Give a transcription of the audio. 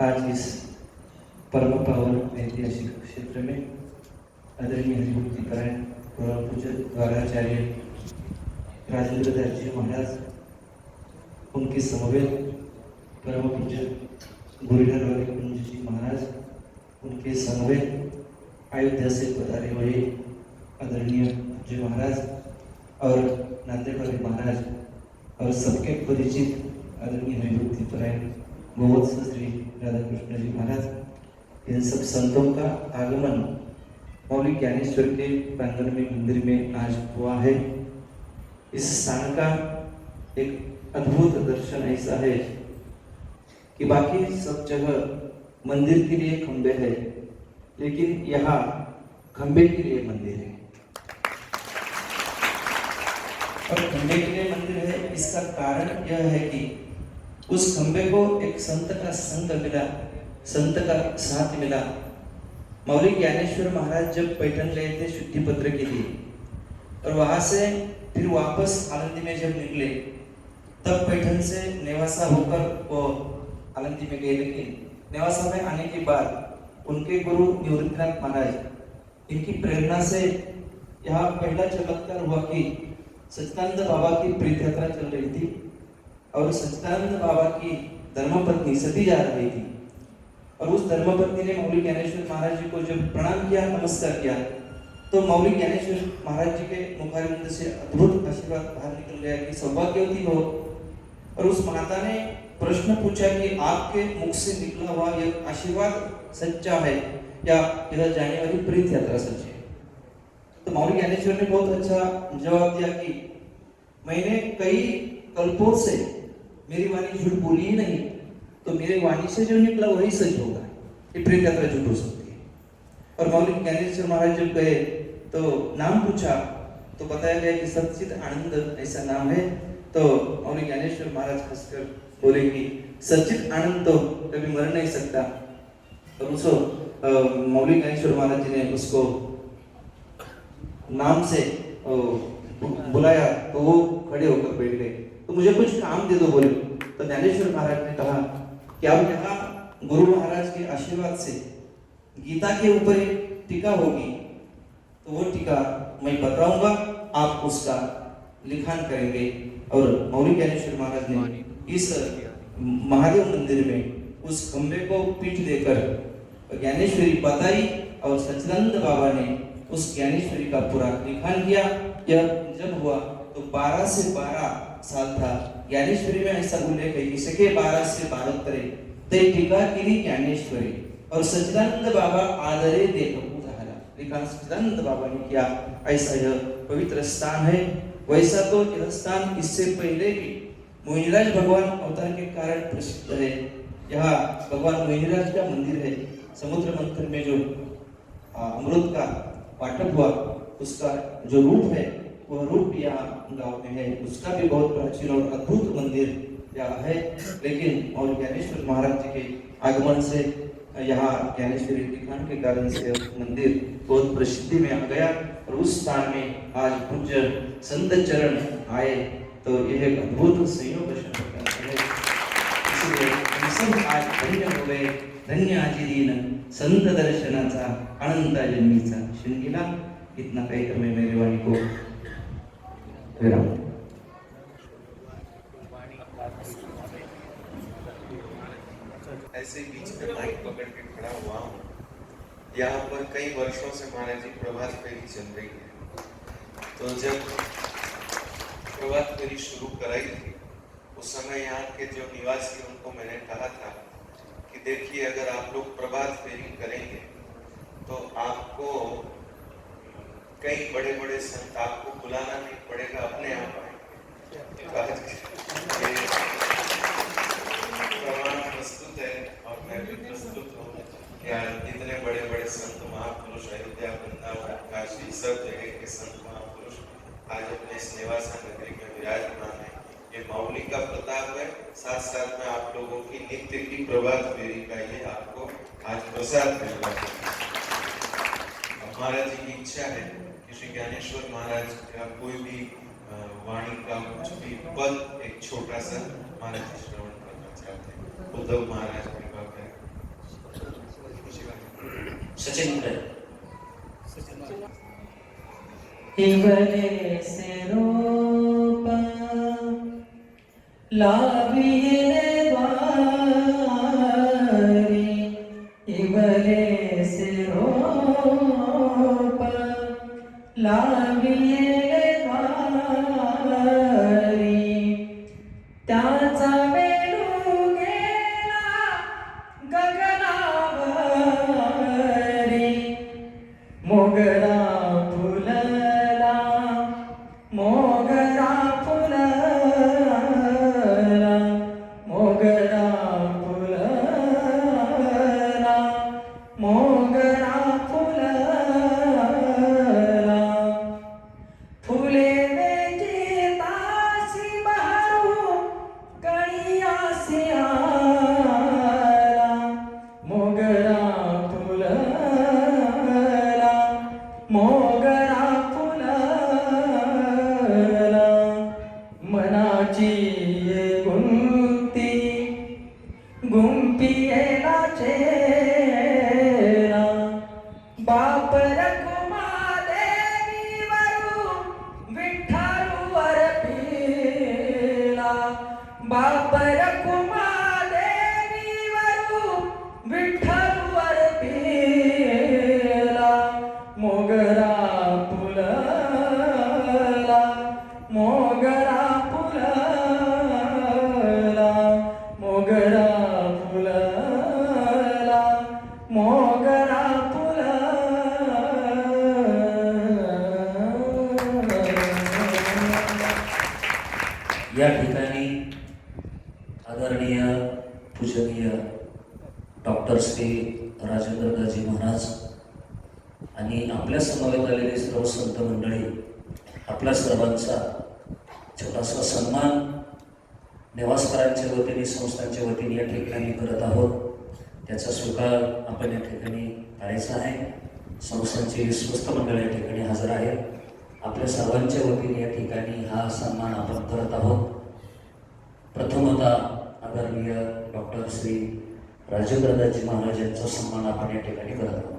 आज इस परम पावन ऐतिहासिक क्षेत्र में आदरणीय हरिभक्तिपरायण परम पूज्य द्वाराचार्य राजेंद्र दास जी महाराज, उनके समवेत परम पूज्य गुरुधर कुंज जी महाराज, उनके समवेत अयोध्या से पधारे हुए आदरणीय जी महाराज और नांदेड़ वाले महाराज और सबके परिचित आदरणीय हरिभक्तिपरायण गोवत्स श्री राधा कृष्ण जी महाराज, इन सब संतों का आगमन मौलिक ज्ञानेश्वर के प्रांगण में मंदिर में आज हुआ है। इस स्थान का एक अद्भुत दर्शन ऐसा है कि बाकी सब जगह मंदिर के लिए खंबे है, लेकिन यहाँ खंबे के लिए मंदिर है। और खंबे के लिए मंदिर है, इसका कारण यह है कि उस खंबे को एक संत का संग मिला, संत का साथ मिला। मौलिक ज्ञानेश्वर महाराज जब पैठन गए थे शुद्धि पत्र के लिए और वहां से फिर वापस आनंदी में जब निकले, तब पैठन से नेवासा होकर वो आनंदी में गए। लेकिन नेवासा में आने के बाद उनके गुरु निवृत्तिनाथ महाराज, इनकी प्रेरणा से यहाँ पहला चमत्कार हुआ कि सच्चिदानंद बाबा की प्रीत यात्रा चल रही थी और सच्चिदानंद बाबा की धर्मपत्नी सती जा रही थी और उस धर्मपत्नी ने मौलिक ज्ञानेश्वर महाराज जी को जब प्रणाम किया, नमस्कार किया, तो मौलिक ज्ञानेश्वर महाराज जी के मुखारविंद से अद्भुत आशीर्वाद बाहर निकल गया कि सौभाग्यवती हो। और उस माता ने प्रश्न पूछा कि आपके मुख से निकला हुआ यह आशीर्वाद सच्चा है या यह जाने वाली प्रीत यात्रा सच है? तो मौलिक ज्ञानेश्वर ने बहुत अच्छा जवाब दिया कि मैंने कई कल्पों से मेरी वाणी झूठ बोली ही नहीं, तो मेरे वाणी से जो निकला वही सच होगा, ये प्रेत यात्रा झूठ हो सकती है। और मौलिक ज्ञानेश्वर महाराज जब गए तो नाम पूछा तो बताया गया कि सच्चिद आनंद ऐसा नाम है। तो मौलिक ज्ञानेश्वर महाराज हंसकर बोले कि सच्चिद आनंद तो कभी मर नहीं सकता। और उसको मौलिक ज्ञानेश्वर महाराज जी ने उसको नाम से बुलाया तो वो खड़े होकर बैठ गए। तो मुझे कुछ काम दे दो बोले। तो ज्ञानेश्वर महाराज ने कहा कि अब यहाँ गुरु महाराज के आशीर्वाद से गीता के ऊपर एक टीका होगी, तो वो टीका मैं बताऊंगा, आप उसका लिखान करेंगे। और मौलिक ज्ञानेश्वर महाराज ने इस महादेव मंदिर में उस खंबे को पीठ देकर ज्ञानेश्वरी बताई और सच्चिदानंद बाबा ने उस ज्ञानेश्वरी का पूरा लिखान किया। यह जब हुआ तो 12 से 12 साल था। ज्ञानेश्वरी में ऐसा उल्लेख है कि सके 12 से 12 ते टीका केली ज्ञानेश्वरी और सच्चिदानंद बाबा आदरे देख उदाहरा लिखान सच्चिदानंद बाबा ने किया। ऐसा यह पवित्र स्थान है। वैसा तो यह स्थान इससे पहले भी मोहिनीराज भगवान अवतार के कारण प्रसिद्ध है। यहाँ भगवान मोहिनीराज का मंदिर है। समुद्र मंथन में जो अमृत का वाटप हुआ, उसका जो रूप है वह रूप यहाँ गांव में है। उसका भी बहुत प्राचीन और अद्भुत मंदिर यहाँ है। लेकिन और ज्ञानेश्वर महाराज जी के आगमन से यहाँ ज्ञानेश्वरी लिखान के कारण से मंदिर बहुत प्रसिद्धि में आ गया और उस स्थान में आज पूज्य संत चरण आए, तो यह एक अद्भुत संयोग है। इसलिए हम सब आज धन्य हो गए। धन्य आजी दिन संत दर्शनाचा अनंत जन्मीचा शिंगीला। इतना कहकर मैं मेरी वाणी को विराम। ऐसे बीच में माइक पकड़ के खड़ा हुआ हूँ। यहाँ पर कई वर्षों से महाराज जी प्रभात फेरी चल रही है। तो जब प्रभात फेरी शुरू कराई थी, उस समय यहाँ के जो निवासी उनको मैंने कहा था कि देखिए, अगर आप लोग प्रभात फेरी करेंगे तो आपको कई बड़े बड़े संत आपको बुलाना नहीं पड़ेगा, अपने आप आएंगे। प्रमाण प्रस्तुत है और मैं भी प्रस्तुत हूँ। इतने बड़े बड़े संत महापुरुष अयोध्या, वृंदावन, काशी, सब जगह के संत महापुरुष आज अपने इस नेवासा नगरी में विराजमान है। ये मौली का प्रताप है। साथ साथ में आप लोगों की नित्य की प्रभात फेरी का ये आपको आज प्रसाद मिल रहा है। महाराज जी की इच्छा है कि श्री ज्ञानेश्वर महाराज का कोई भी वाणी का कुछ भी पद एक छोटा सा महाराज जी श्रवण करना चाहते हैं। उद्धव महाराज कृपा करें। सचिन इकडे. इवले से रोपा लाविले द्वारी, इवले से रोपा लाविले द्वारी, त्याचा वेणू गेला गगनावरी, मोगरा फुलला, मोगरा फुलला, मोगरा फुलला, मोगरा फुलला, फुले वेचितासी बहरू कळीयासी आला, मोगरा फुलला, मोगरा फुलला, मनाची ये गुंती गुंपियेला चेला, बाप रखुमा देवी वरू विठ्ठलवर पिला, बाप रखुमा देवी वरू विठ्ठलवर पिला, मोगरा फुलला, मोगरा फुलला, मोगरा फुलला, मोगरा फुलला. या ठिकाणी आदरणीय पूजनीय डॉक्टर श्री राजेंद्रदाजी महाराज आणि आपल्या समवेत आलेली सर्व संत मंडळी, आपल्या सर्वांचा छोटासा सन्मान नेवासकरांच्या वतीने, संस्थांच्या वतीने या ठिकाणी करत आहोत. त्याचा स्वीकार आपण या ठिकाणी करायचा आहे. संस्थांची विश्वस्त मंडळ या ठिकाणी हजर आहेत. आपल्या सर्वांच्या वतीने या ठिकाणी हा सन्मान आपण करत आहोत. प्रथमतः आदरणीय डॉक्टर श्री राजेंद्रदाजी महाराज यांचा सन्मान आपण या ठिकाणी करत आहोत.